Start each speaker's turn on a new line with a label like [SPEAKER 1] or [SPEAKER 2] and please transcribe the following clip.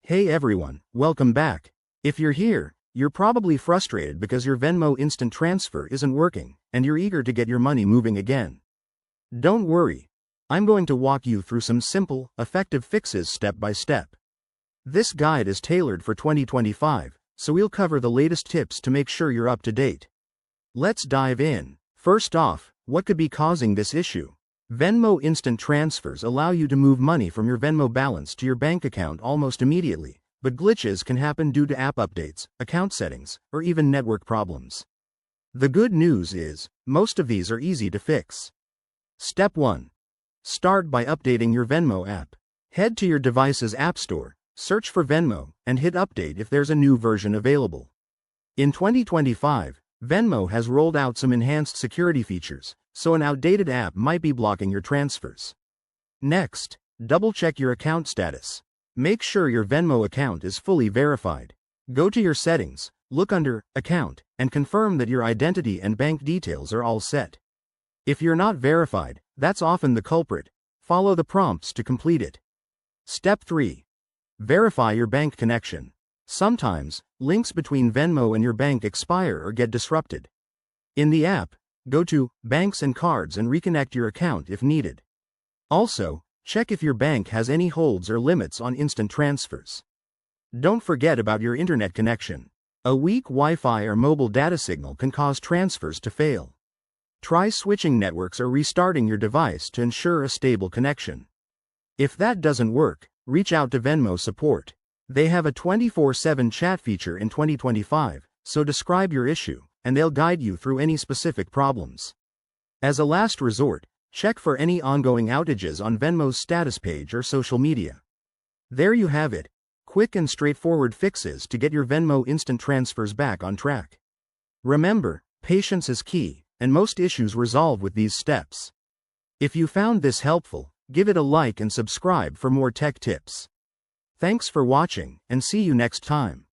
[SPEAKER 1] Hey everyone, welcome back. If you're here, you're probably frustrated because your Venmo instant transfer isn't working, and you're eager to get your money moving again. Don't worry. I'm going to walk you through some simple, effective fixes step by step. This guide is tailored for 2025, so we'll cover the latest tips to make sure you're up to date. Let's dive in. First off, what could be causing this issue? Venmo instant transfers allow you to move money from your Venmo balance to your bank account almost immediately, but glitches can happen due to app updates, account settings, or even network problems. The good news is, most of these are easy to fix. Step 1. Start by updating your Venmo app. Head to your device's app store, search for Venmo, and hit update if there's a new version available. In 2025, Venmo has rolled out some enhanced security features, so an outdated app might be blocking your transfers. Next, double-check your account status. Make sure your Venmo account is fully verified. Go to your settings, look under Account, and confirm that your identity and bank details are all set. If you're not verified, that's often the culprit. Follow the prompts to complete it. Step 3. Verify your bank connection. Sometimes, links between Venmo and your bank expire or get disrupted. In the app, go to Banks and Cards and reconnect your account if needed. Also, check if your bank has any holds or limits on instant transfers. Don't forget about your internet connection. A weak Wi-Fi or mobile data signal can cause transfers to fail. Try switching networks or restarting your device to ensure a stable connection. If that doesn't work, reach out to Venmo support. They have a 24/7 chat feature in 2025, so describe your issue, and they'll guide you through any specific problems. As a last resort, check for any ongoing outages on Venmo's status page or social media. There you have it. Quick and straightforward fixes to get your Venmo instant transfers back on track. Remember, patience is key, and most issues resolve with these steps. If you found this helpful, give it a like and subscribe for more tech tips. Thanks for watching, and see you next time.